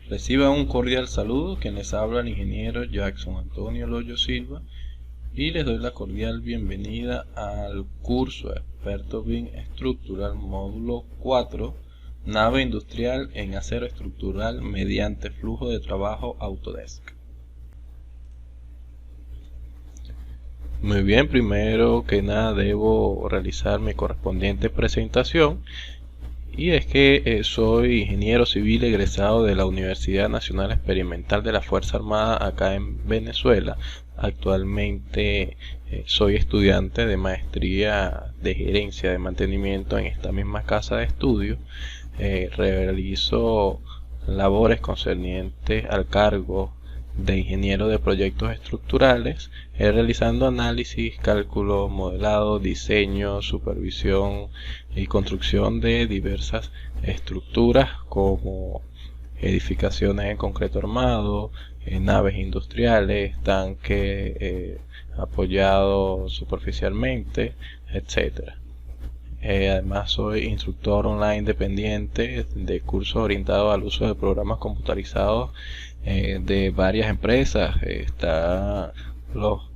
Reciba un cordial saludo, quien les habla el ingeniero Jackson Antonio Loyo Silva, y les doy la cordial bienvenida al curso Experto BIM Estructural módulo 4, nave industrial en acero estructural mediante flujo de trabajo Autodesk. Muy bien, primero que nada debo realizar mi correspondiente presentación. Y es que soy ingeniero civil egresado de la Universidad Nacional Experimental de la Fuerza Armada acá en Venezuela. Actualmente soy estudiante de maestría de gerencia de mantenimiento en esta misma casa de estudio. Realizo labores concernientes al cargo de ingeniero de proyectos estructurales, realizando análisis, cálculo, modelado, diseño, supervisión y construcción de diversas estructuras como edificaciones en concreto armado, naves industriales, tanques apoyados superficialmente, etc. Además soy instructor online independiente de cursos orientados al uso de programas computarizados de varias empresas. Está los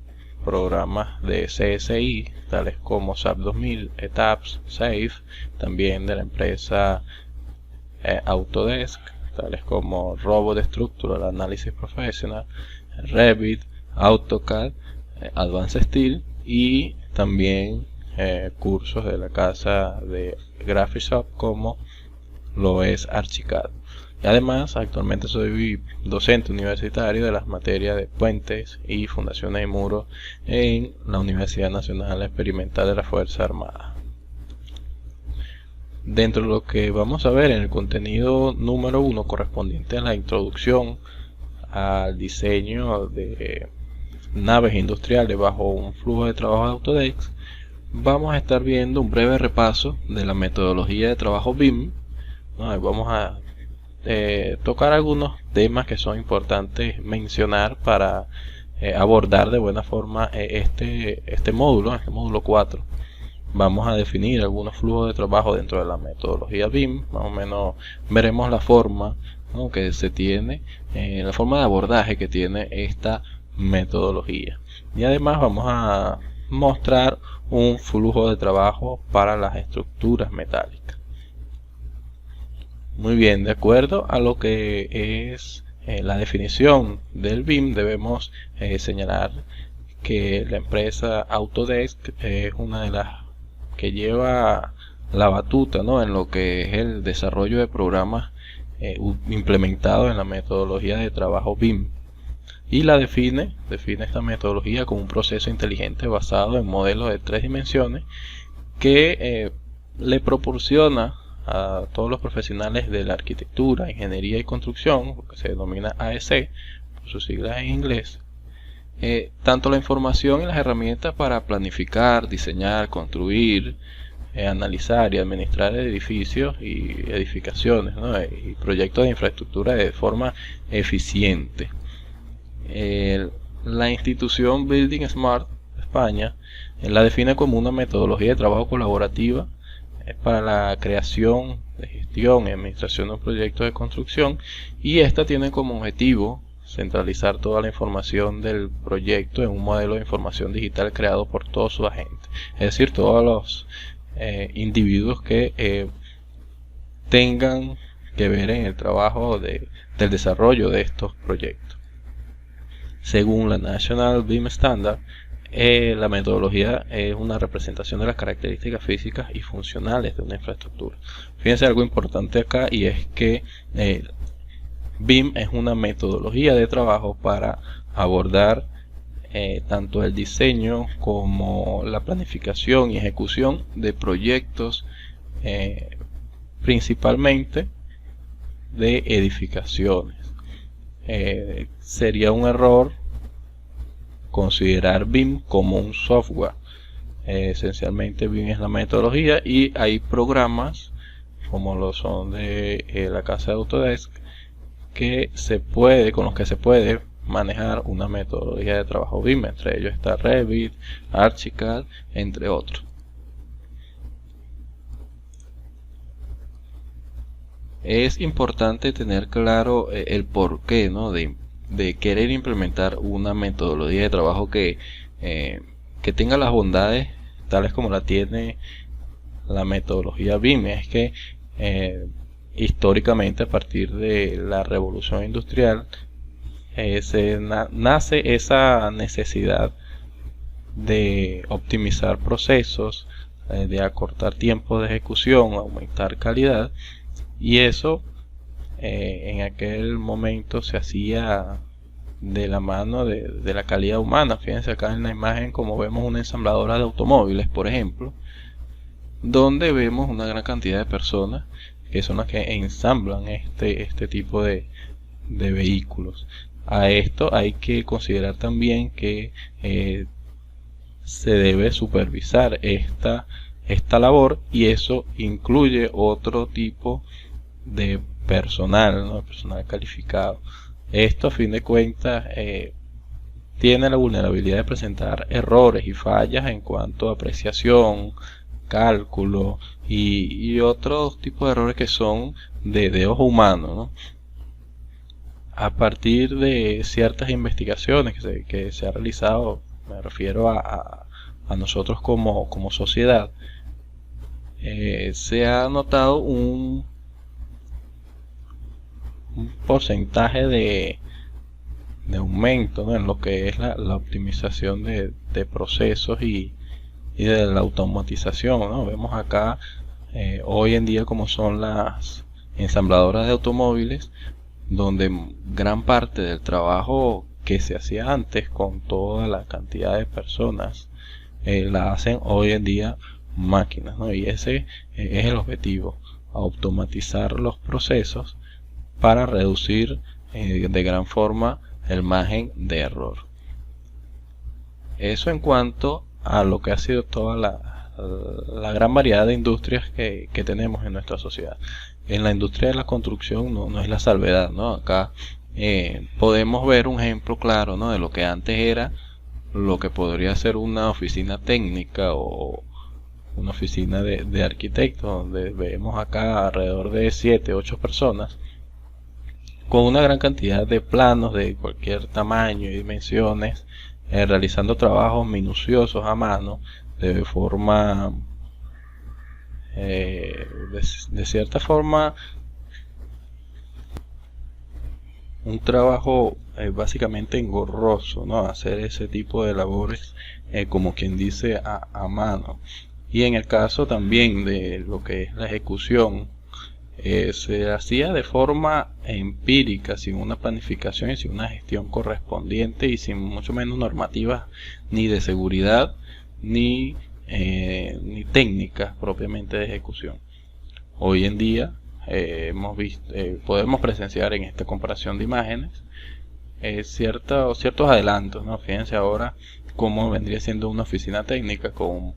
programas de CSI, tales como SAP 2000, ETAPS, SAFE, también de la empresa Autodesk, tales como Robot Structural Analysis Professional, Revit, AutoCAD, Advanced Steel y también cursos de la casa de Graphisoft como lo es Archicad. Y además actualmente soy docente universitario de las materias de puentes y fundaciones y muros en la Universidad Nacional Experimental de la Fuerza Armada. Dentro de lo que vamos a ver en el contenido número 1 correspondiente a la introducción al diseño de naves industriales bajo un flujo de trabajo de Autodesk, vamos a estar viendo un breve repaso de la metodología de trabajo BIM. Vamos a tocar algunos temas que son importantes mencionar para abordar de buena forma este módulo 4. Vamos a definir algunos flujos de trabajo dentro de la metodología BIM. Más o menos veremos la forma, ¿no?, que se tiene, la forma de abordaje que tiene esta metodología. Y además vamos a mostrar un flujo de trabajo para las estructuras metálicas. Muy bien, de acuerdo a lo que es la definición del BIM, debemos señalar que la empresa Autodesk es una de las que lleva la batuta, ¿no?, en lo que es el desarrollo de programas implementados en la metodología de trabajo BIM. Y la define esta metodología como un proceso inteligente basado en modelos de 3 dimensiones que le proporciona a todos los profesionales de la arquitectura, ingeniería y construcción, lo que se denomina AEC, por sus siglas en inglés, tanto la información y las herramientas para planificar, diseñar, construir, analizar y administrar edificios y edificaciones, ¿no?, y proyectos de infraestructura de forma eficiente. La institución Building Smart España la define como una metodología de trabajo colaborativa para la creación, de gestión y administración de un proyecto de construcción, y esta tiene como objetivo centralizar toda la información del proyecto en un modelo de información digital creado por todos sus agentes, es decir, todos los individuos que tengan que ver en el trabajo del desarrollo de estos proyectos. Según la National BIM Standard, la metodología es una representación de las características físicas y funcionales de una infraestructura. Fíjense algo importante acá, y es que BIM es una metodología de trabajo para abordar tanto el diseño como la planificación y ejecución de proyectos, principalmente de edificaciones. Sería un error considerar BIM como un software. Esencialmente BIM es la metodología, y hay programas como lo son de la casa de Autodesk con los que se puede manejar una metodología de trabajo BIM. Entre ellos está Revit, Archicad, entre otros. es importante tener claro el porqué, ¿no? de querer implementar una metodología de trabajo que tenga las bondades tales como la tiene la metodología BIM. Es que históricamente, a partir de la revolución industrial, nace esa necesidad de optimizar procesos, de acortar tiempos de ejecución, aumentar calidad, y eso en aquel momento se hacía de la mano de la calidad humana. Fíjense acá en la imagen como vemos una ensambladora de automóviles, por ejemplo, donde vemos una gran cantidad de personas que son las que ensamblan este tipo de vehículos. A esto hay que considerar también que se debe supervisar esta labor, y eso incluye otro tipo de personal, ¿no? Personal calificado. Esto, a fin de cuentas, tiene la vulnerabilidad de presentar errores y fallas en cuanto a apreciación, cálculo y otros tipos de errores que son de ojo humano, ¿no? A partir de ciertas investigaciones que se ha realizado, me refiero a nosotros como sociedad, se ha notado un porcentaje de aumento, ¿no? En lo que es la optimización de procesos y de la automatización, ¿no? Vemos acá hoy en día como son las ensambladoras de automóviles, donde gran parte del trabajo que se hacía antes con toda la cantidad de personas la hacen hoy en día máquinas, ¿no? Y ese es el objetivo: automatizar los procesos para reducir de gran forma el margen de error. Eso en cuanto a lo que ha sido toda la gran variedad de industrias que tenemos en nuestra sociedad. En la industria de la construcción no es la salvedad, ¿no? Acá podemos ver un ejemplo claro, ¿no? De lo que antes era lo que podría ser una oficina técnica o una oficina de arquitectos, donde vemos acá alrededor de 7, 8 personas con una gran cantidad de planos de cualquier tamaño y dimensiones, realizando trabajos minuciosos a mano, de forma de cierta forma un trabajo básicamente engorroso, ¿no? Hacer ese tipo de labores como quien dice a mano. Y en el caso también de lo que es la ejecución, se hacía de forma empírica, sin una planificación y sin una gestión correspondiente, y sin mucho menos normativas ni de seguridad ni técnicas propiamente de ejecución. Hoy en día podemos presenciar en esta comparación de imágenes ciertos adelantos, ¿no? Fíjense ahora cómo vendría siendo una oficina técnica con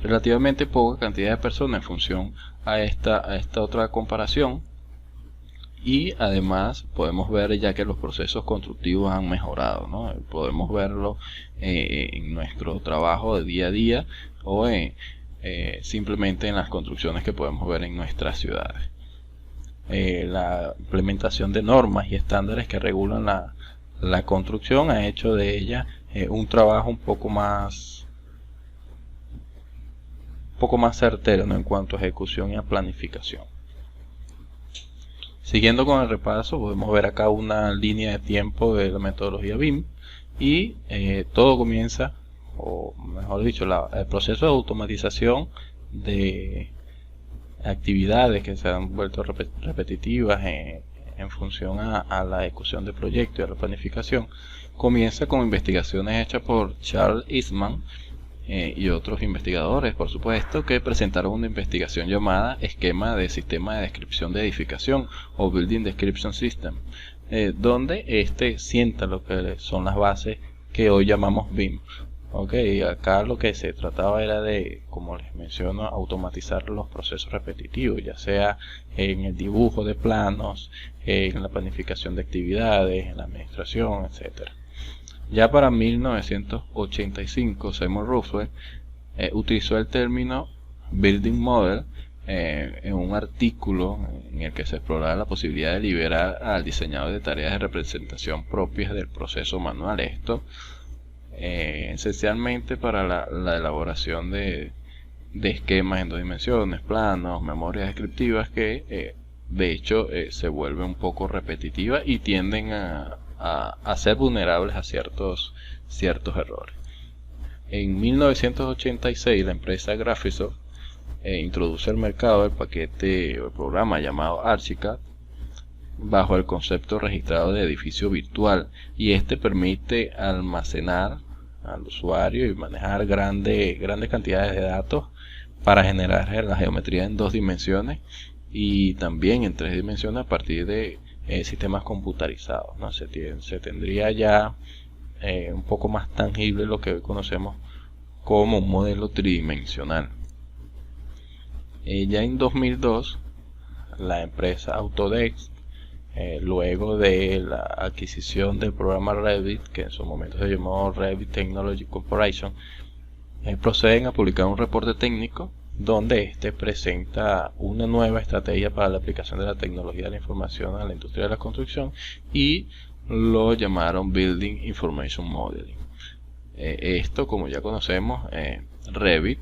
relativamente poca cantidad de personas en función a esta otra comparación, y además podemos ver ya que los procesos constructivos han mejorado, ¿no? Podemos verlo en nuestro trabajo de día a día o simplemente en las construcciones que podemos ver en nuestras ciudades. La implementación de normas y estándares que regulan la construcción ha hecho de ella un trabajo un poco más certero, ¿no? En cuanto a ejecución y a planificación. Siguiendo con el repaso, podemos ver acá una línea de tiempo de la metodología BIM, y todo comienza, o mejor dicho, el proceso de automatización de actividades que se han vuelto repetitivas en función a la ejecución de proyectos y a la planificación. Comienza con investigaciones hechas por Charles Eastman y otros investigadores, por supuesto, que presentaron una investigación llamada Esquema de Sistema de Descripción de Edificación o Building Description System, donde sienta lo que son las bases que hoy llamamos BIM. Acá lo que se trataba era de, como les menciono, automatizar los procesos repetitivos, ya sea en el dibujo de planos, en la planificación de actividades, en la administración, etcétera. Ya para 1985, Seymour Rothwell utilizó el término Building Model en un artículo en el que se exploraba la posibilidad de liberar al diseñador de tareas de representación propias del proceso manual. Esto esencialmente para la elaboración de esquemas en 2 dimensiones, planos, memorias descriptivas que de hecho se vuelven un poco repetitivas y tienden a ser vulnerables a ciertos errores. En 1986 la empresa Graphisoft introduce al mercado el paquete o el programa llamado Archicad bajo el concepto registrado de edificio virtual, y este permite almacenar al usuario y manejar grandes cantidades de datos para generar la geometría en 2 dimensiones y también en 3 dimensiones a partir de sistemas computarizados, ¿no? Se tendría ya un poco más tangible lo que hoy conocemos como un modelo tridimensional. Ya en 2002 la empresa Autodesk, luego de la adquisición del programa Revit, que en su momento se llamó Revit Technology Corporation, proceden a publicar un reporte técnico donde este presenta una nueva estrategia para la aplicación de la tecnología de la información a la industria de la construcción, y lo llamaron Building Information Modeling. Esto, como ya conocemos, Revit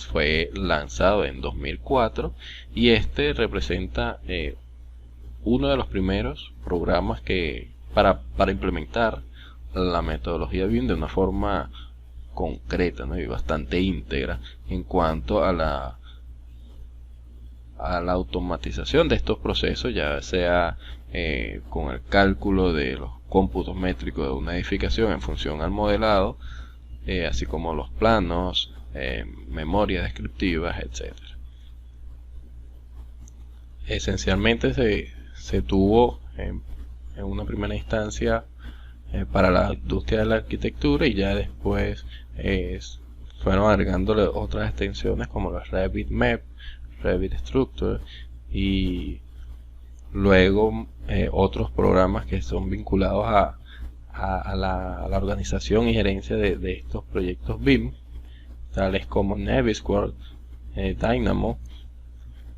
fue lanzado en 2004 y este representa uno de los primeros programas que para implementar la metodología BIM de una forma concreta, ¿no? Y bastante íntegra en cuanto a la automatización de estos procesos, ya sea con el cálculo de los cómputos métricos de una edificación en función al modelado, así como los planos, memorias descriptivas, etc. Esencialmente se tuvo en una primera instancia para la industria de la arquitectura, y ya después fueron agregándole otras extensiones como los Revit Map, Revit Structure, y luego otros programas que son vinculados a la organización y gerencia de estos proyectos BIM, tales como Navisworks, Dynamo,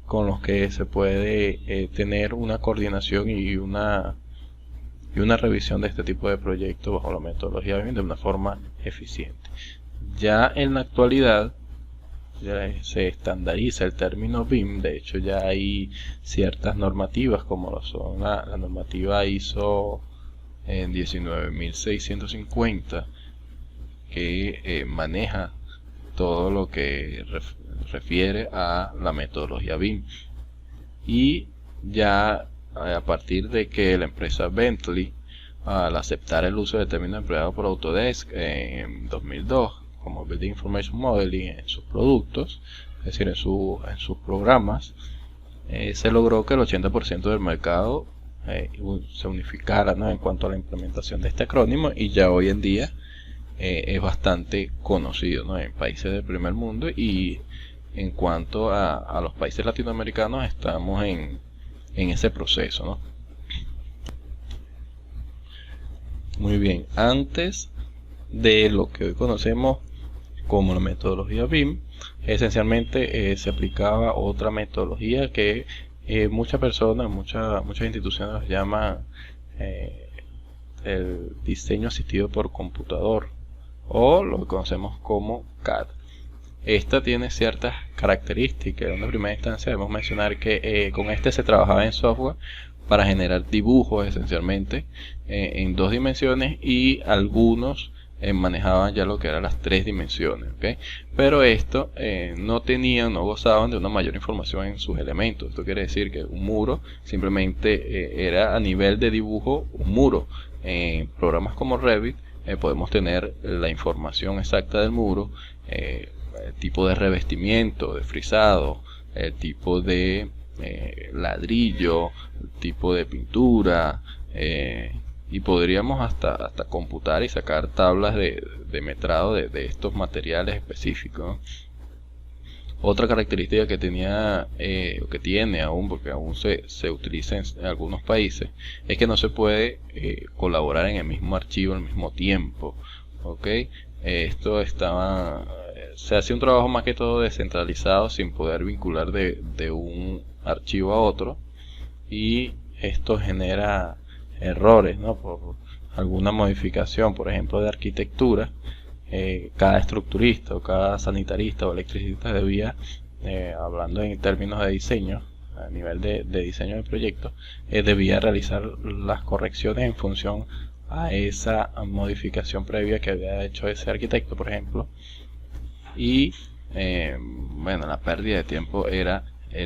con los que se puede tener una coordinación y una revisión de este tipo de proyectos bajo la metodología BIM de una forma eficiente. Ya en la actualidad ya se estandariza el término BIM. De hecho, ya hay ciertas normativas como lo son la normativa ISO 19650 que maneja todo lo que refiere a la metodología BIM, y ya a partir de que la empresa Bentley, al aceptar el uso del término empleado por Autodesk en 2002 como Building Information Modeling en sus productos, es decir, en sus programas, se logró que el 80% del mercado se unificara, ¿no?, en cuanto a la implementación de este acrónimo, y ya hoy en día es bastante conocido, ¿no?, en países del primer mundo, y en cuanto a los países latinoamericanos estamos en ese proceso, ¿no? Muy bien, antes de lo que hoy conocemos como la metodología BIM, esencialmente se aplicaba otra metodología que muchas personas, muchas instituciones llaman el diseño asistido por computador, o lo que conocemos como CAD. Esta tiene ciertas características. En una primera instancia debemos mencionar que con este se trabajaba en software para generar dibujos esencialmente en 2 dimensiones, y algunos manejaban ya lo que eran las 3 dimensiones, ¿okay? Pero esto no gozaban de una mayor información en sus elementos. Esto quiere decir que un muro simplemente era a nivel de dibujo un muro. En programas como Revit podemos tener la información exacta del muro, el tipo de revestimiento, de frisado, el tipo de ladrillo, el tipo de pintura, y podríamos hasta computar y sacar tablas de metrado de estos materiales específicos, ¿no? Otra característica que tenía, o que tiene aún, porque aún se utiliza en algunos países, es que no se puede colaborar en el mismo archivo al mismo tiempo, ¿ok? Esto estaba se hace un trabajo más que todo descentralizado sin poder vincular de un archivo a otro, y esto genera errores, ¿no? Por alguna modificación, por ejemplo, de arquitectura. Cada estructurista o cada sanitarista o electricista debía, hablando en términos de diseño, a nivel de diseño del proyecto, debía realizar las correcciones en función a esa modificación previa que había hecho ese arquitecto, por ejemplo. Y bueno, la pérdida de tiempo era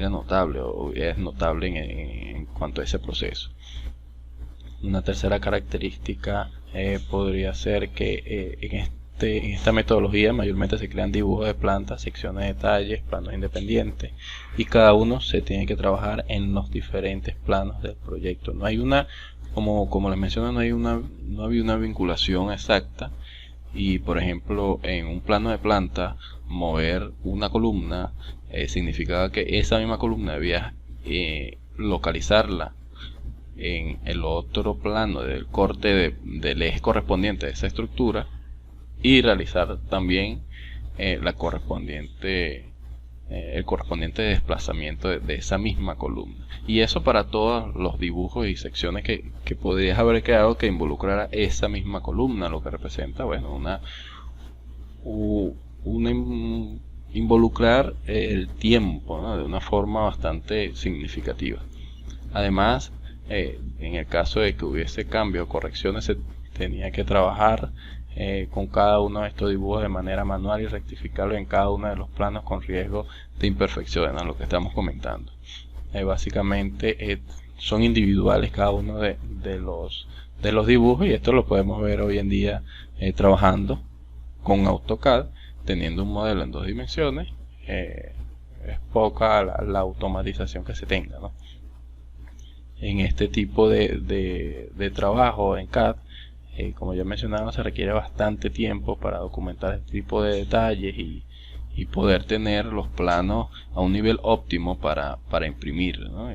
notable, o es notable en cuanto a ese proceso. Una tercera característica podría ser que en esta metodología mayormente se crean dibujos de plantas, secciones de detalles, planos independientes, y cada uno se tiene que trabajar en los diferentes planos del proyecto. No hay una, como les menciono, no había una vinculación exacta. Y por ejemplo, en un plano de planta, mover una columna significaba que esa misma columna debía localizarla en el otro plano del corte del eje correspondiente de esa estructura, y realizar también el correspondiente desplazamiento de esa misma columna. Y eso para todos los dibujos y secciones que podrías haber creado que involucrara esa misma columna, lo que representa, bueno, involucrar el tiempo, ¿no? De una forma bastante significativa. Además, en el caso de que hubiese cambios o correcciones, se tenía que trabajar con cada uno de estos dibujos de manera manual y rectificarlo en cada uno de los planos con riesgo de imperfecciones, ¿no? Lo que estamos comentando. Básicamente son individuales cada uno de los dibujos, y esto lo podemos ver hoy en día trabajando con AutoCAD, teniendo un modelo en 2 dimensiones. Es poca la automatización que se tenga, ¿no? En este tipo de trabajo en CAD, como ya mencionaba, se requiere bastante tiempo para documentar este tipo de detalles y poder tener los planos a un nivel óptimo para imprimir, ¿no?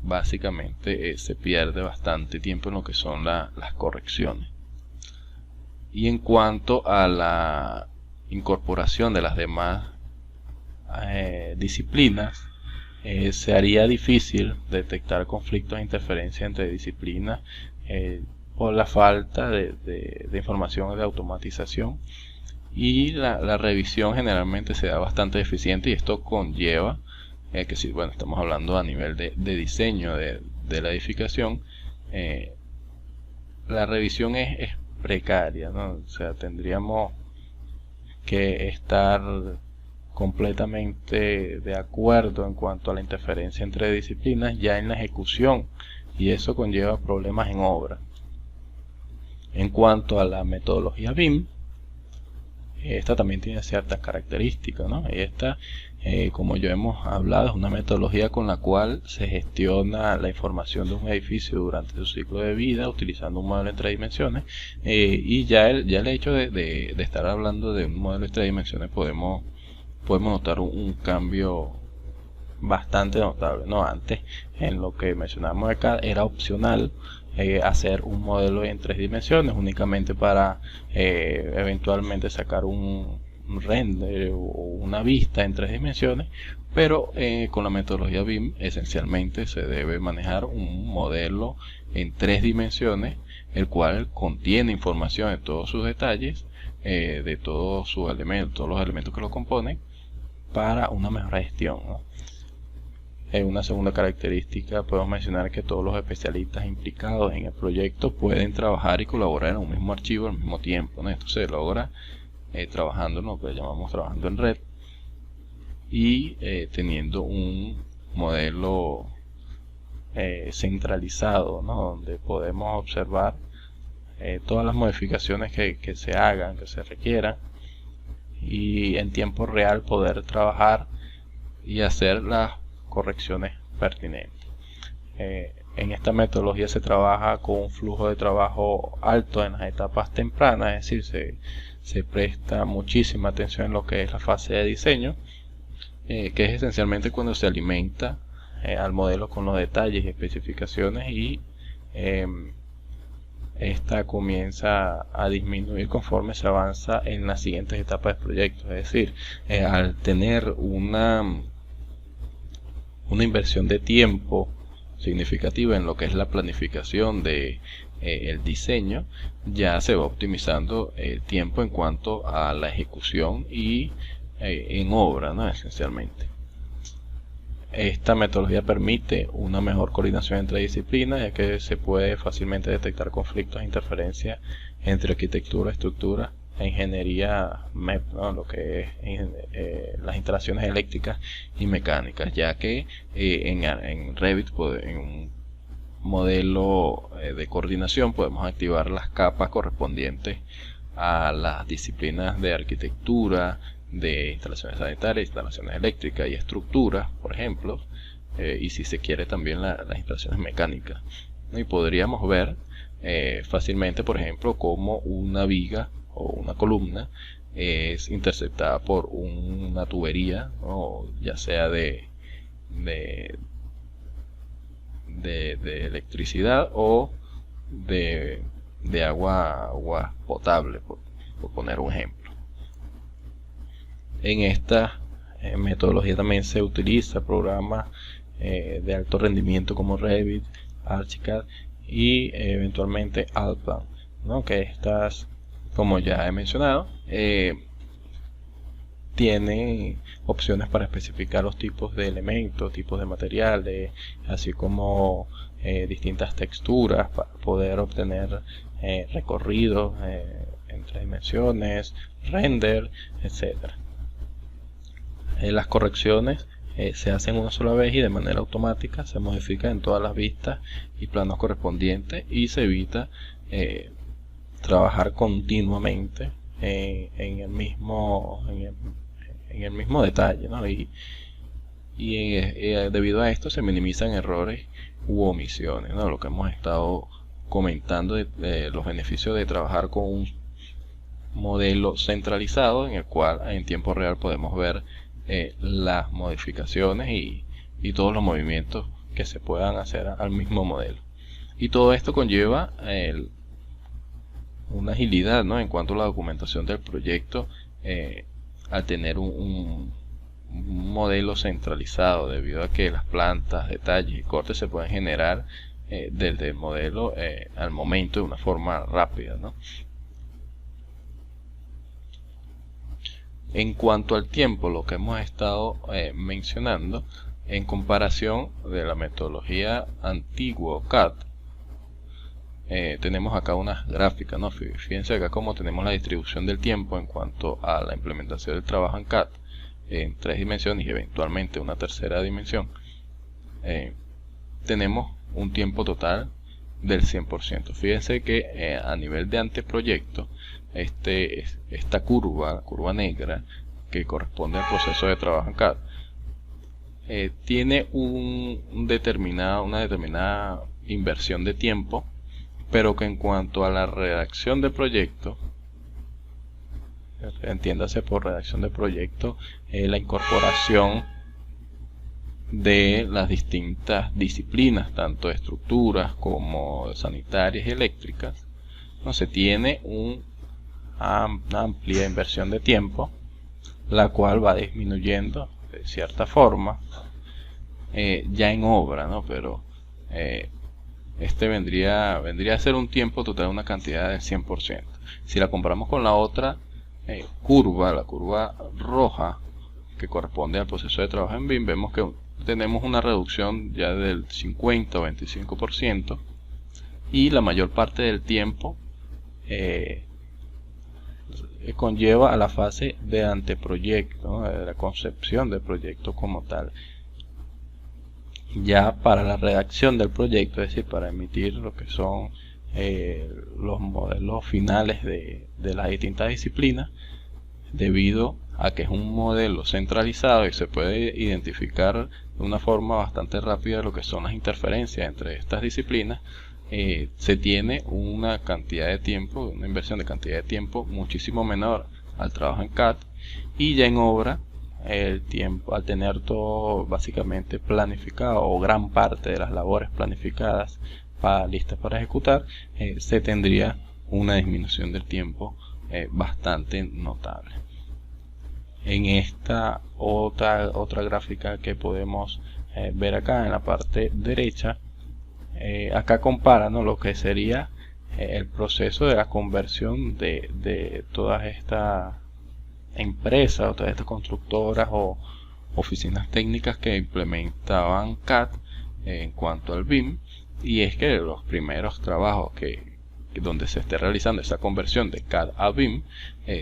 Básicamente se pierde bastante tiempo en lo que son las correcciones. Y en cuanto a la incorporación de las demás disciplinas, se haría difícil detectar conflictos e interferencias entre disciplinas por la falta de información de automatización, y la revisión generalmente se da bastante deficiente, y esto conlleva que si, bueno, estamos hablando a nivel de diseño de la edificación, la revisión es precaria, ¿no? O sea, tendríamos que estar completamente de acuerdo en cuanto a la interferencia entre disciplinas ya en la ejecución, y eso conlleva problemas en obra. En cuanto a la metodología BIM, esta también tiene ciertas características, ¿no? Esta, como ya hemos hablado, es una metodología con la cual se gestiona la información de un edificio durante su ciclo de vida utilizando un modelo en 3 dimensiones, y ya el hecho de estar hablando de un modelo en 3 dimensiones podemos notar un cambio bastante notable, ¿no? Antes, en lo que mencionamos acá, era opcional hacer un modelo en 3 dimensiones únicamente para eventualmente sacar un render o una vista en 3 dimensiones, pero con la metodología BIM esencialmente se debe manejar un modelo en 3 dimensiones, el cual contiene información de todos sus detalles, de todos sus elementos, todos los elementos que lo componen, para una mejor gestión, ¿no? Una segunda característica, podemos mencionar que todos los especialistas implicados en el proyecto pueden trabajar y colaborar en un mismo archivo al mismo tiempo, ¿no? Esto se logra trabajando en lo que llamamos trabajando en red, y teniendo un modelo centralizado, ¿no? Donde podemos observar todas las modificaciones que se hagan, que se requieran, y en tiempo real poder trabajar y hacer las correcciones pertinentes. En esta metodología se trabaja con un flujo de trabajo alto en las etapas tempranas, es decir, se presta muchísima atención en lo que es la fase de diseño, que es esencialmente cuando se alimenta al modelo con los detalles y especificaciones, y esta comienza a disminuir conforme se avanza en las siguientes etapas del proyecto. Es decir, al tener una inversión de tiempo significativa en lo que es la planificación de el diseño, ya se va optimizando el tiempo en cuanto a la ejecución y en obra, ¿no? Esencialmente. Esta metodología permite una mejor coordinación entre disciplinas, ya que se puede fácilmente detectar conflictos e interferencias entre arquitectura, estructura e ingeniería MEP, ¿no? Lo que es las instalaciones eléctricas y mecánicas, ya que en Revit, en un modelo de coordinación, podemos activar las capas correspondientes a las disciplinas de arquitectura, de instalaciones sanitarias, instalaciones eléctricas y estructuras, por ejemplo, y si se quiere también las instalaciones mecánicas, ¿no? Y podríamos ver fácilmente, por ejemplo, cómo una viga o una columna es interceptada por una tubería, ¿no? Ya sea de electricidad o de agua potable, por poner un ejemplo. En esta metodología también se utiliza programas de alto rendimiento como Revit, Archicad y eventualmente Allplan, ¿no? Que estas, como ya he mencionado, tiene opciones para especificar los tipos de elementos, tipos de materiales, así como distintas texturas para poder obtener recorridos en 3 dimensiones, render, etcétera. Las correcciones se hacen una sola vez y de manera automática, se modifican en todas las vistas y planos correspondientes, y se evita trabajar continuamente en el mismo detalle, ¿no? Y debido a esto se minimizan errores u omisiones, ¿no? Lo que hemos estado comentando de los beneficios de trabajar con un modelo centralizado, en el cual en tiempo real podemos ver las modificaciones y todos los movimientos que se puedan hacer al mismo modelo. Y todo esto conlleva una agilidad, ¿no? En cuanto a la documentación del proyecto, al tener un modelo centralizado, debido a que las plantas, detalles y cortes se pueden generar desde el modelo al momento de una forma rápida, ¿no? En cuanto al tiempo, lo que hemos estado mencionando, en comparación de la metodología antigua CAD, tenemos acá unas gráficas, ¿no? Fíjense acá cómo tenemos la distribución del tiempo en cuanto a la implementación del trabajo en CAD en 3 dimensiones y eventualmente una tercera dimensión. Tenemos un tiempo total del 100%. Fíjense que a nivel de anteproyecto, esta curva negra que corresponde al proceso de trabajo en CAD, tiene una determinada inversión de tiempo, pero que en cuanto a la redacción de proyecto, entiéndase por redacción de proyecto la incorporación de las distintas disciplinas, tanto de estructuras como sanitarias y eléctricas, no se tiene una amplia inversión de tiempo, la cual va disminuyendo de cierta forma ya en obra, ¿no? Pero vendría a ser un tiempo total, una cantidad del 100%. Si la comparamos con la otra curva, la curva roja, que corresponde al proceso de trabajo en BIM, vemos que tenemos una reducción ya del 50 o 25%, y la mayor parte del tiempo conlleva a la fase de anteproyecto, ¿no? De la concepción del proyecto como tal. Ya para la redacción del proyecto, es decir, para emitir lo que son los modelos finales de las distintas disciplinas, debido a que es un modelo centralizado y se puede identificar de una forma bastante rápida lo que son las interferencias entre estas disciplinas, se tiene una cantidad de tiempo, una inversión de cantidad de tiempo muchísimo menor al trabajo en CAD, y ya en obra el tiempo, al tener todo básicamente planificado o gran parte de las labores planificadas listas para ejecutar, se tendría una disminución del tiempo bastante notable. En esta otra gráfica que podemos ver acá en la parte derecha, acá compara, ¿no?, lo que sería el proceso de la conversión de todas estas empresas o todas estas constructoras o oficinas técnicas que implementaban CAD en cuanto al BIM, y es que los primeros trabajos donde se esté realizando esa conversión de CAD a BIM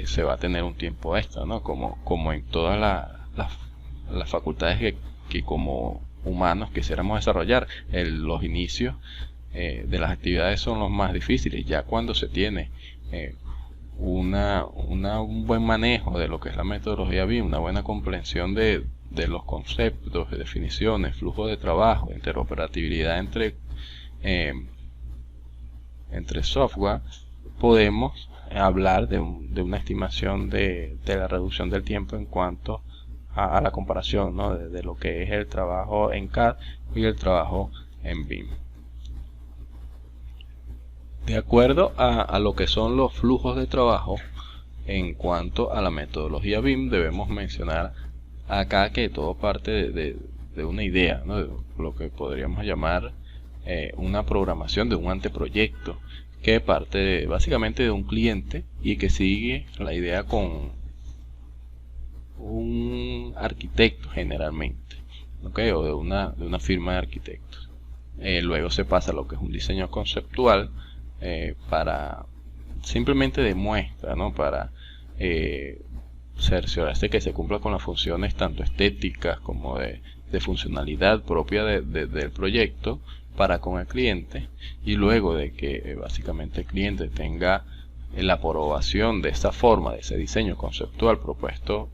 se va a tener un tiempo extra, ¿no? Como en todas las facultades que como humanos quisiéramos desarrollar. Los inicios de las actividades son los más difíciles. Ya cuando se tiene un buen manejo de lo que es la metodología BIM, una buena comprensión de los conceptos, de definiciones, flujo de trabajo, interoperabilidad entre software, podemos hablar de una estimación de la reducción del tiempo en cuanto a la comparación, ¿no?, de lo que es el trabajo en CAD y el trabajo en BIM. De acuerdo a lo que son los flujos de trabajo en cuanto a la metodología BIM, debemos mencionar acá que todo parte de una idea, ¿no?, de lo que podríamos llamar una programación de un anteproyecto, que parte básicamente de un cliente y que sigue la idea con un arquitecto generalmente, ¿okay?, o de una firma de arquitectos. Luego se pasa a lo que es un diseño conceptual para simplemente de muestra, ¿no?, para cerciorarse que se cumpla con las funciones tanto estéticas como de funcionalidad propia del proyecto para con el cliente, y luego de que básicamente el cliente tenga la aprobación de esa forma, de ese diseño conceptual propuesto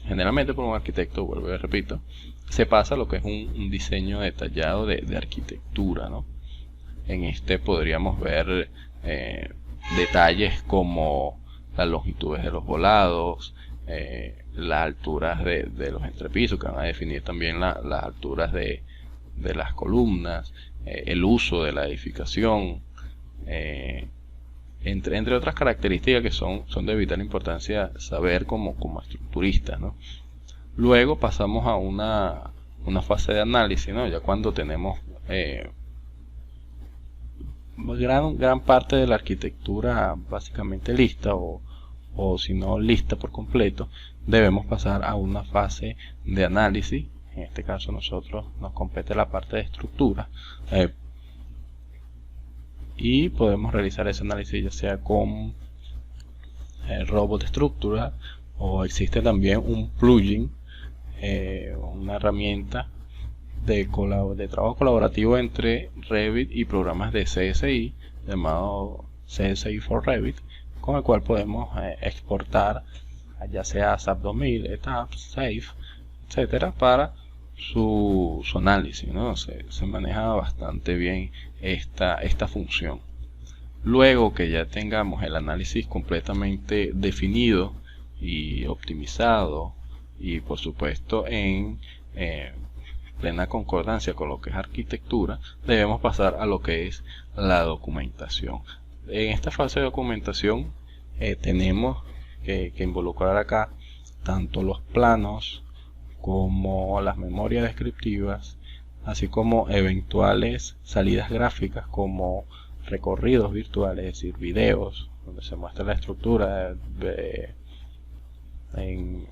generalmente por un arquitecto, vuelvo y repito, se pasa a lo que es un diseño detallado de arquitectura, ¿no? En este podríamos ver detalles como las longitudes de los volados, las alturas de los entrepisos, que van a definir también las alturas de las columnas, el uso de la edificación, entre otras características que son de vital importancia saber como estructuristas, ¿no? Luego pasamos a una fase de análisis, ¿no?, ya cuando tenemos gran parte de la arquitectura básicamente lista, o si no lista por completo, debemos pasar a una fase de análisis. En este caso nosotros nos compete la parte de estructura, y podemos realizar ese análisis ya sea con Robot Structural, o existe también un plugin, una herramienta de trabajo colaborativo entre Revit y programas de CSI llamado CSI for Revit, con el cual podemos exportar ya sea SAP 2000, ETAP, SAFE, etcétera, para su análisis, ¿no? Se maneja bastante bien esta función. Luego que ya tengamos el análisis completamente definido y optimizado, y por supuesto en plena concordancia con lo que es arquitectura, debemos pasar a lo que es la documentación. En esta fase de documentación tenemos que involucrar acá tanto los planos como las memorias descriptivas, así como eventuales salidas gráficas como recorridos virtuales, es decir, videos donde se muestra la estructura en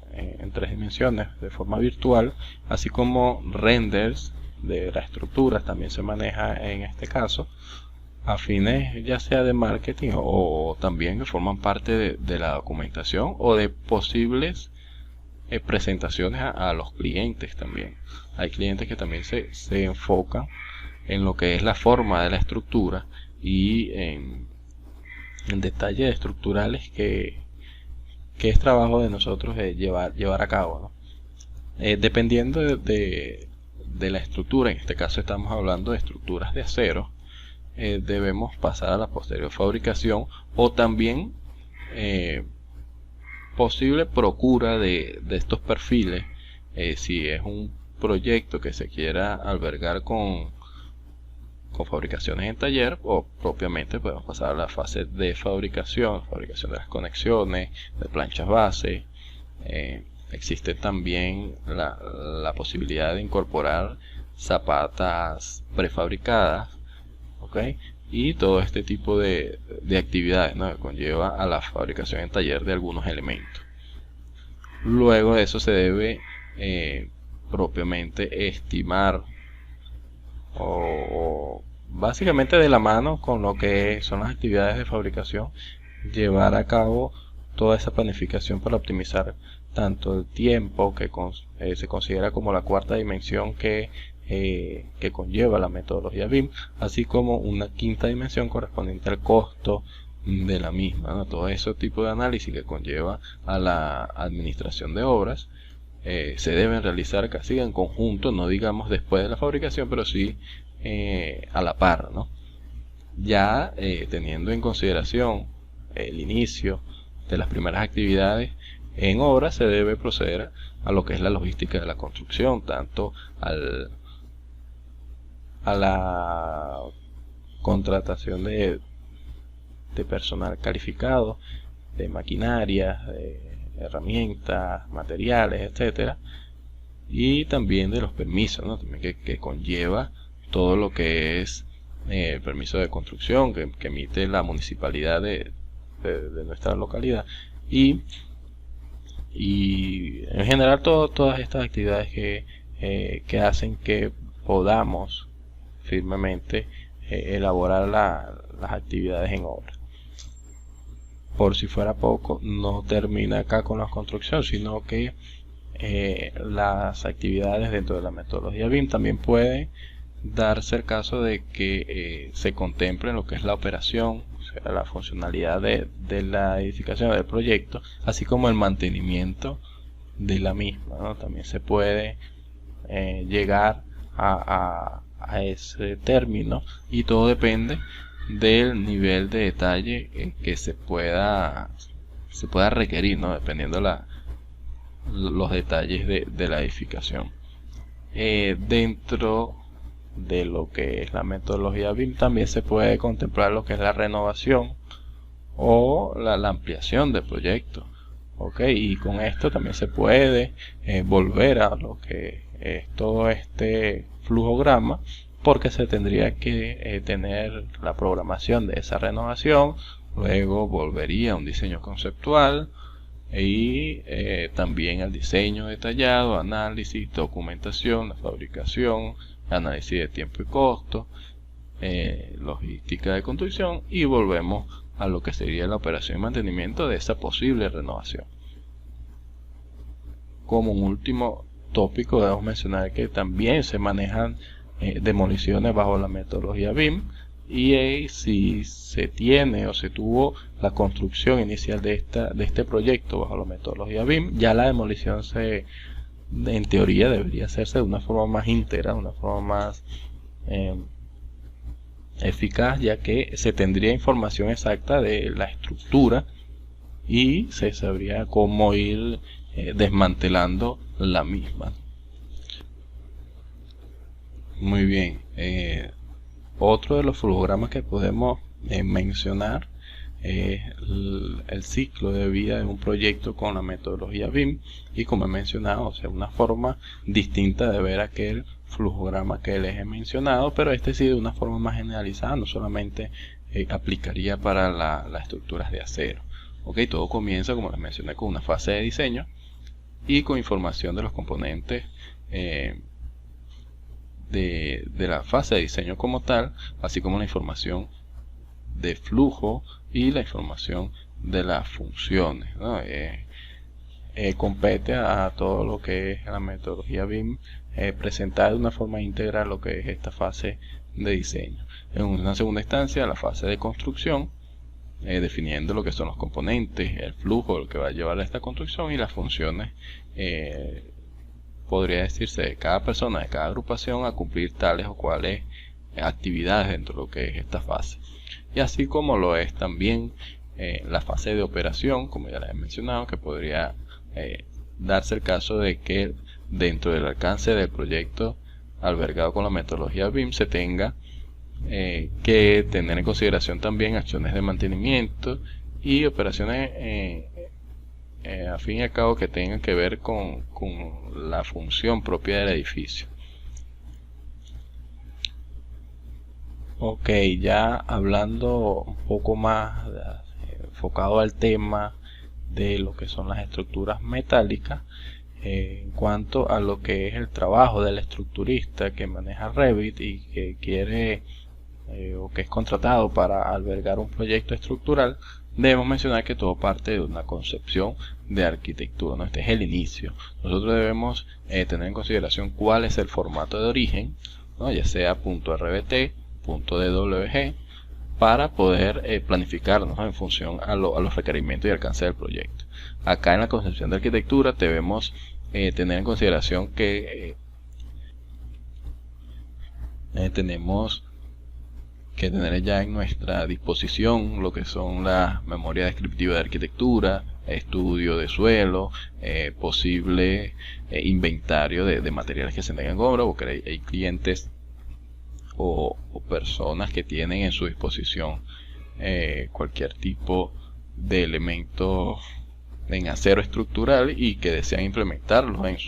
3 dimensiones de forma virtual, así como renders de las estructuras también se maneja en este caso, a fines ya sea de marketing o también que forman parte de la documentación o de posibles presentaciones a los clientes también. Hay clientes que también se enfocan en lo que es la forma de la estructura y en detalles estructurales que es trabajo de nosotros llevar a cabo, ¿no? Dependiendo de la estructura, en este caso estamos hablando de estructuras de acero, debemos pasar a la posterior fabricación o también posible procura de estos perfiles, si es un proyecto que se quiera albergar con con fabricaciones en taller, o propiamente podemos pasar a la fase de fabricación de las conexiones, de planchas base. Existe también la posibilidad de incorporar zapatas prefabricadas, ¿ok? Y todo este tipo de actividades, ¿no?, que conlleva a la fabricación en taller de algunos elementos. Luego de eso se debe propiamente estimar, o básicamente de la mano con lo que son las actividades de fabricación, llevar a cabo toda esa planificación para optimizar tanto el tiempo, que se considera como la cuarta dimensión que conlleva la metodología BIM, así como una quinta dimensión correspondiente al costo de la misma, ¿no? Todo ese tipo de análisis que conlleva a la administración de obras se deben realizar casi en conjunto, no digamos después de la fabricación, pero sí a la par, ¿no? Ya teniendo en consideración el inicio de las primeras actividades en obra, se debe proceder a lo que es la logística de la construcción, tanto a la contratación de personal calificado, de maquinaria, de herramientas, materiales, etcétera, y también de los permisos, ¿no?, también que conlleva todo lo que es el permiso de construcción que emite la municipalidad de nuestra localidad, y en general todas estas actividades que hacen que podamos firmemente elaborar las actividades en obra. Por si fuera poco, no termina acá con la construcción, sino que las actividades dentro de la metodología BIM también pueden darse el caso de que se contemple lo que es la operación, o sea, la funcionalidad de la edificación del proyecto, así como el mantenimiento de la misma, ¿no? También se puede llegar a ese término, y todo depende del nivel de detalle que se pueda requerir, ¿no?, dependiendo los detalles de la edificación. Dentro de lo que es la metodología BIM también se puede contemplar lo que es la renovación o la ampliación del proyecto, ¿ok? Y con esto también se puede volver a lo que es todo este flujograma, porque se tendría que tener la programación de esa renovación, luego volvería a un diseño conceptual y también al diseño detallado, análisis, documentación, la fabricación, análisis de tiempo y costo, logística de construcción, y volvemos a lo que sería la operación y mantenimiento de esa posible renovación. Como un último tópico debemos mencionar que también se manejan demoliciones bajo la metodología BIM, y si se tiene o se tuvo la construcción inicial de este proyecto bajo la metodología BIM, ya la demolición en teoría debería hacerse de una forma más íntegra, de una forma más eficaz, ya que se tendría información exacta de la estructura y se sabría cómo ir desmantelando la misma. Muy bien, otro de los flujogramas que podemos mencionar es el ciclo de vida de un proyecto con la metodología BIM, y como he mencionado, o sea, una forma distinta de ver aquel flujograma que les he mencionado, pero este sí de una forma más generalizada, no solamente aplicaría para las estructuras de acero. Ok, todo comienza, como les mencioné, con una fase de diseño y con información de los componentes de la fase de diseño como tal, así como la información de flujo y la información de las funciones, ¿no? Compete a todo lo que es la metodología BIM presentar de una forma íntegra lo que es esta fase de diseño. En una segunda instancia, la fase de construcción, definiendo lo que son los componentes, el flujo, lo que va a llevar a esta construcción, y las funciones, podría decirse, de cada persona, de cada agrupación, a cumplir tales o cuales actividades dentro de lo que es esta fase. Y así como lo es también la fase de operación, como ya les he mencionado, que podría darse el caso de que dentro del alcance del proyecto albergado con la metodología BIM se tenga que tener en consideración también acciones de mantenimiento y operaciones a fin y al cabo que tengan que ver con la función propia del edificio. Ok, ya hablando un poco más enfocado al tema de lo que son las estructuras metálicas, en cuanto a lo que es el trabajo del estructurista que maneja Revit y que quiere o que es contratado para albergar un proyecto estructural, debemos mencionar que todo parte de una concepción de arquitectura, ¿no? Este es el inicio. Nosotros debemos tener en consideración cuál es el formato de origen, ¿no? Ya sea .rbt, .dwg, para poder planificarnos, ¿no? En función a los requerimientos y alcance del proyecto. Acá en la concepción de arquitectura debemos tener en consideración que tenemos que tener ya en nuestra disposición lo que son las memorias descriptivas de arquitectura, estudio de suelo, posible inventario de materiales que se tengan en obra, porque hay clientes o personas que tienen en su disposición cualquier tipo de elementos en acero estructural y que desean implementarlos en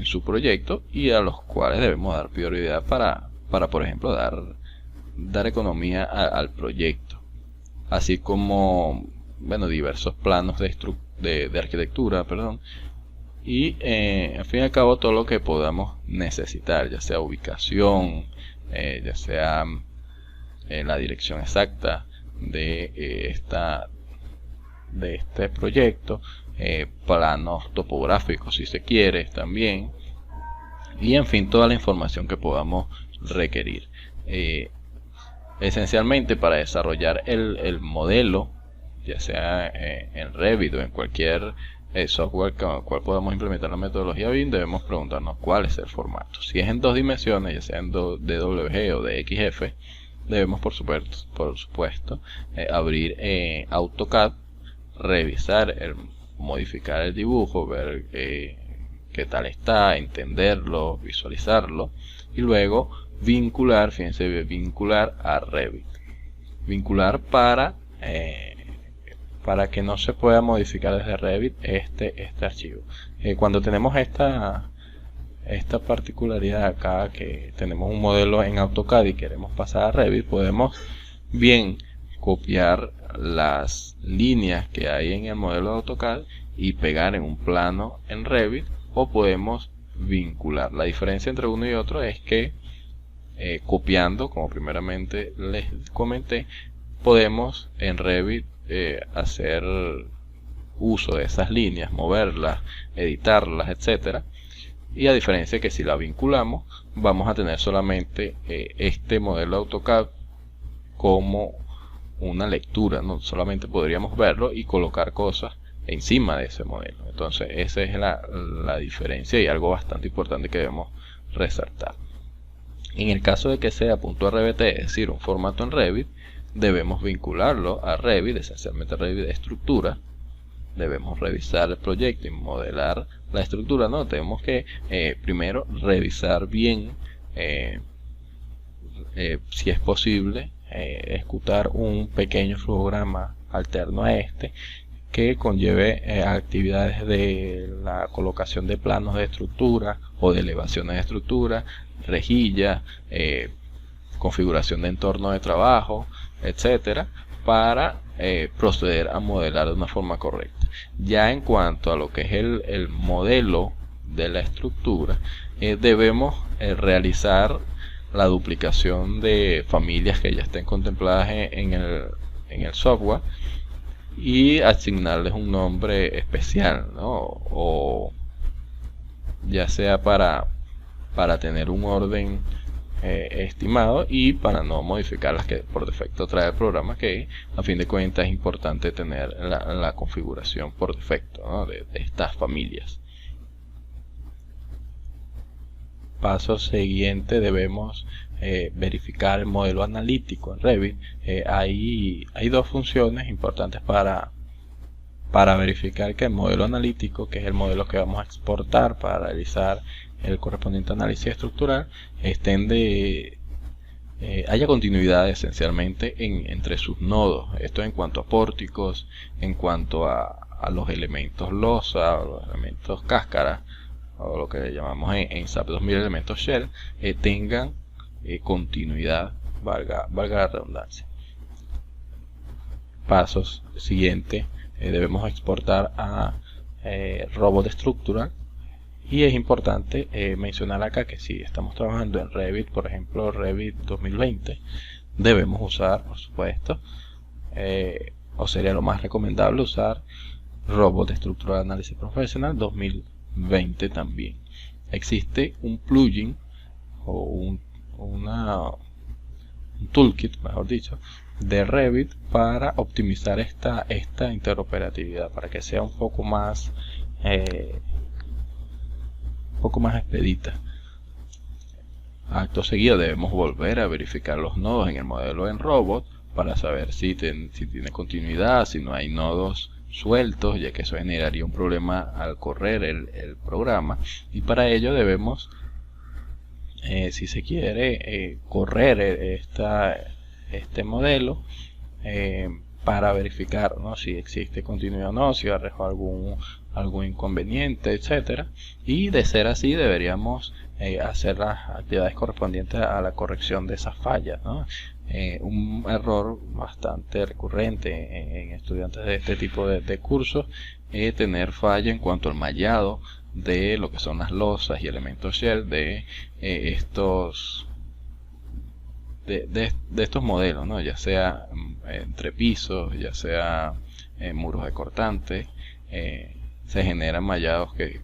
su proyecto, y a los cuales debemos dar prioridad para por ejemplo dar economía al proyecto, así como diversos planos de arquitectura, y al fin y al cabo todo lo que podamos necesitar, ya sea ubicación, ya sea la dirección exacta de este proyecto, planos topográficos si se quiere también, y en fin toda la información que podamos requerir. Esencialmente, para desarrollar el modelo, ya sea en Revit o en cualquier software con el cual podamos implementar la metodología BIM, debemos preguntarnos cuál es el formato. Si es en dos dimensiones, ya sea en DWG o de XF, debemos por supuesto abrir AutoCAD, revisar, modificar el dibujo, ver qué tal está, entenderlo, visualizarlo, y luego vincular, fíjense, vincular a Revit. Vincular para que no se pueda modificar desde Revit este archivo. Cuando tenemos esta particularidad acá, que tenemos un modelo en AutoCAD y queremos pasar a Revit, podemos bien copiar las líneas que hay en el modelo de AutoCAD y pegar en un plano en Revit, o podemos vincular. La diferencia entre uno y otro es que copiando, como primeramente les comenté, podemos en Revit hacer uso de esas líneas, moverlas, editarlas, etcétera, y a diferencia que si la vinculamos, vamos a tener solamente este modelo AutoCAD como una lectura, no solamente podríamos verlo y colocar cosas encima de ese modelo. Entonces esa es la diferencia y algo bastante importante que debemos resaltar. En el caso de que sea .rbt, es decir, un formato en Revit, debemos vincularlo a Revit, esencialmente Revit de estructura. Debemos revisar el proyecto y modelar la estructura, ¿no? Tenemos que primero revisar bien si es posible ejecutar un pequeño flujograma alterno a este, que conlleve actividades de la colocación de planos de estructura o de elevaciones de estructura, rejilla, configuración de entorno de trabajo, etcétera, para proceder a modelar de una forma correcta. Ya en cuanto a lo que es el modelo de la estructura, debemos realizar la duplicación de familias que ya estén contempladas en el software y asignarles un nombre especial, ¿no? O ya sea para tener un orden estimado y para no modificar las que por defecto trae el programa, que a fin de cuentas es importante tener la configuración por defecto, ¿no? de estas familias. Paso siguiente, debemos verificar el modelo analítico en Revit. Hay dos funciones importantes para verificar que el modelo analítico, que es el modelo que vamos a exportar para realizar el correspondiente análisis estructural, estén de haya continuidad esencialmente entre sus nodos. Esto en cuanto a pórticos, en cuanto a los elementos losa, o los elementos cáscara, o lo que llamamos en SAP 2000 elementos shell, tengan continuidad, valga la redundancia. Pasos siguiente, debemos exportar a Robot Structural. Y es importante mencionar acá que si estamos trabajando en Revit, por ejemplo Revit 2020, debemos usar, por supuesto, o sería lo más recomendable usar Robot Structural Analysis Professional 2020 también. Existe un plugin o un toolkit, mejor dicho, de Revit para optimizar esta interoperatividad, para que sea un poco más expedita. Acto seguido debemos volver a verificar los nodos en el modelo en Robot para saber si tiene continuidad, si no hay nodos sueltos, ya que eso generaría un problema al correr el programa, y para ello debemos, si se quiere, correr este modelo para verificar, ¿no?, si existe continuidad o no, si arrojó algún inconveniente, etcétera. Y de ser así deberíamos hacer las actividades correspondientes a la corrección de esas fallas, ¿no? Un error bastante recurrente en estudiantes de este tipo de cursos es tener falla en cuanto al mallado de lo que son las losas y elementos shell de estos modelos, ¿no?, ya sea entre pisos, ya sea muros de cortante. Se generan mallados que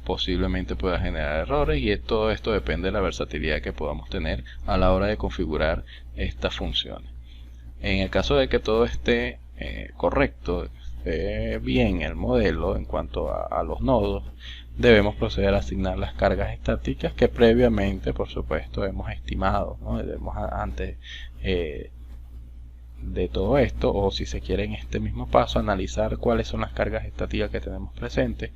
posiblemente pueda generar errores, y todo esto depende de la versatilidad que podamos tener a la hora de configurar estas funciones. En el caso de que todo esté correcto, esté bien el modelo en cuanto a los nodos, debemos proceder a asignar las cargas estáticas que previamente, por supuesto, hemos estimado, ¿no? Debemos antes de todo esto, o si se quiere en este mismo paso, analizar cuáles son las cargas estáticas que tenemos presentes,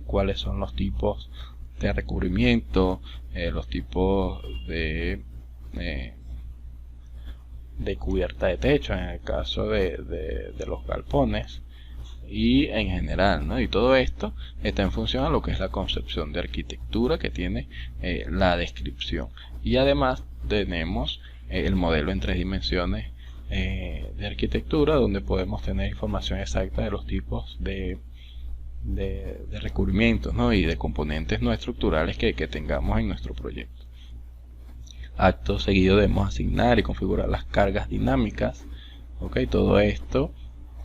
cuáles son los tipos de recubrimiento, los tipos de cubierta de techo en el caso de los galpones, y en general, ¿no? Y todo esto está en función a lo que es la concepción de arquitectura que tiene la descripción. Y además tenemos el modelo en 3 dimensiones de arquitectura, donde podemos tener información exacta de los tipos de recubrimientos, ¿no?, y de componentes no estructurales que tengamos en nuestro proyecto. Acto seguido debemos asignar y configurar las cargas dinámicas. Todo esto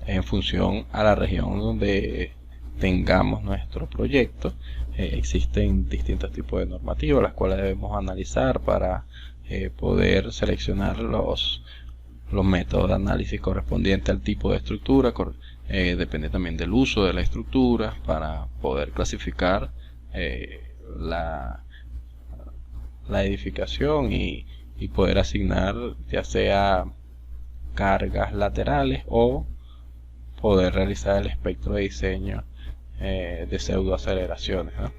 en función a la región donde tengamos nuestro proyecto. Existen distintos tipos de normativas, las cuales debemos analizar para poder seleccionar los métodos de análisis correspondientes al tipo de estructura. Depende también del uso de la estructura para poder clasificar la edificación y poder asignar ya sea cargas laterales o poder realizar el espectro de diseño de pseudoaceleraciones, ¿no?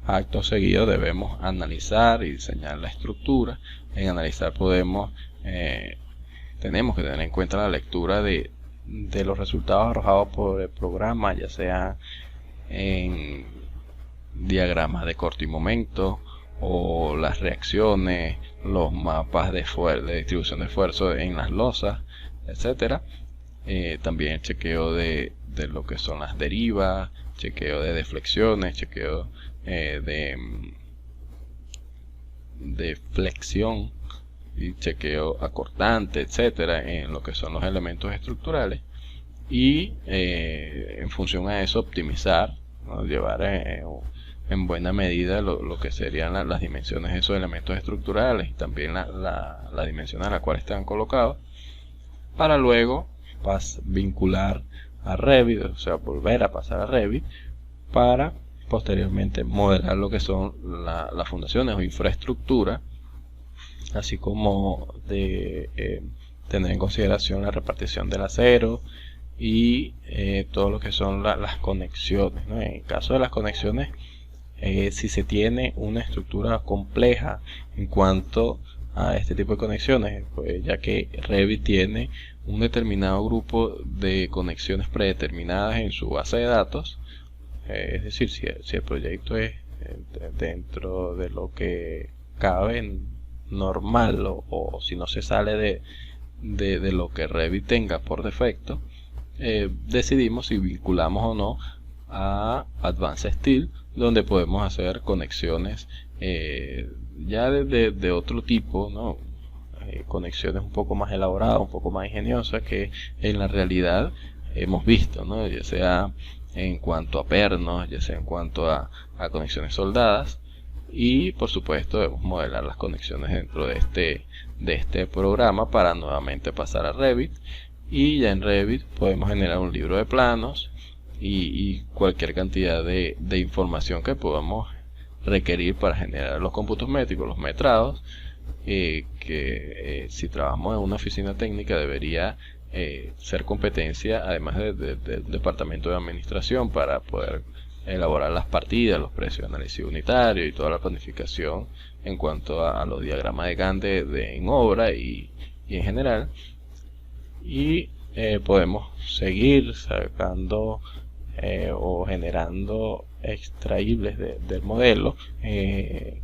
Acto seguido debemos analizar y diseñar la estructura. En analizar tenemos que tener en cuenta la lectura de los resultados arrojados por el programa, ya sea en diagramas de corte y momento, o las reacciones, los mapas de distribución de esfuerzo en las losas, etcétera. También el chequeo de lo que son las derivas, chequeo de deflexiones, chequeo de flexión y chequeo acortante, etcétera, en lo que son los elementos estructurales. Y en función a eso optimizar, ¿no?, llevar en buena medida lo que serían las dimensiones de esos elementos estructurales, y también la dimensión a la cual están colocados, para luego vincular a Revit, o sea, volver a pasar a Revit para posteriormente modelar lo que son las fundaciones o infraestructura, así como de tener en consideración la repartición del acero y todo lo que son las conexiones, ¿no? En el caso de las conexiones, si se tiene una estructura compleja en cuanto a este tipo de conexiones, pues, ya que Revit tiene un determinado grupo de conexiones predeterminadas en su base de datos. Es decir, si el proyecto es dentro de lo que cabe normal, o si no se sale de lo que Revit tenga por defecto, decidimos si vinculamos o no a Advanced Steel, donde podemos hacer conexiones ya de otro tipo, ¿no? Conexiones un poco más elaboradas, un poco más ingeniosas, que en la realidad hemos visto, ¿no? Ya sea en cuanto a pernos, ya sea en cuanto a conexiones soldadas. Y por supuesto debemos modelar las conexiones dentro de este programa para nuevamente pasar a Revit, y ya en Revit podemos generar un libro de planos y cualquier cantidad de información que podamos requerir para generar los cómputos métricos, los metrados, que si trabajamos en una oficina técnica debería ser competencia, además del departamento de administración, para poder elaborar las partidas, los precios de análisis unitario y toda la planificación en cuanto a los diagramas de Gantt en obra y en general. Y podemos seguir sacando o generando extraíbles del modelo.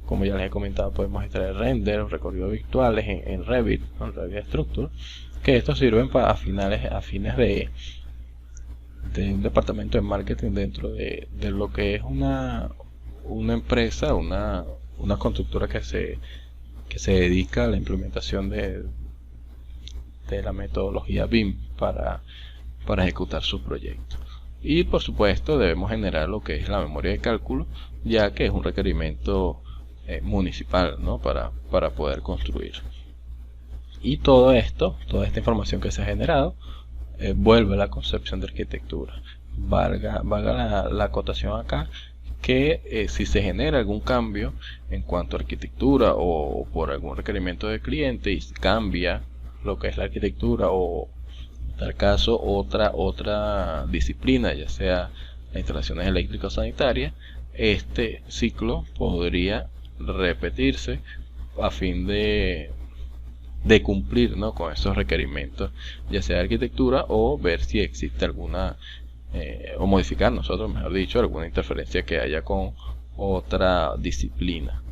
Como ya les he comentado, podemos extraer render, recorridos virtuales en Revit, con Revit Structure, que estos sirven a fines de un departamento de marketing dentro de lo que es una empresa, una constructora que se dedica a la implementación de la metodología BIM para ejecutar sus proyectos. Y por supuesto debemos generar lo que es la memoria de cálculo, ya que es un requerimiento municipal, ¿no? para poder construir. Y toda esta información que se ha generado vuelve a la concepción de arquitectura. Valga la acotación acá, que si se genera algún cambio en cuanto a arquitectura o por algún requerimiento del cliente y cambia lo que es la arquitectura, o en tal caso otra disciplina, ya sea las instalaciones eléctricas o sanitarias, este ciclo podría repetirse a fin de cumplir, ¿no? con esos requerimientos, ya sea de arquitectura, o ver si existe alguna o modificar nosotros, mejor dicho, alguna interferencia que haya con otra disciplina.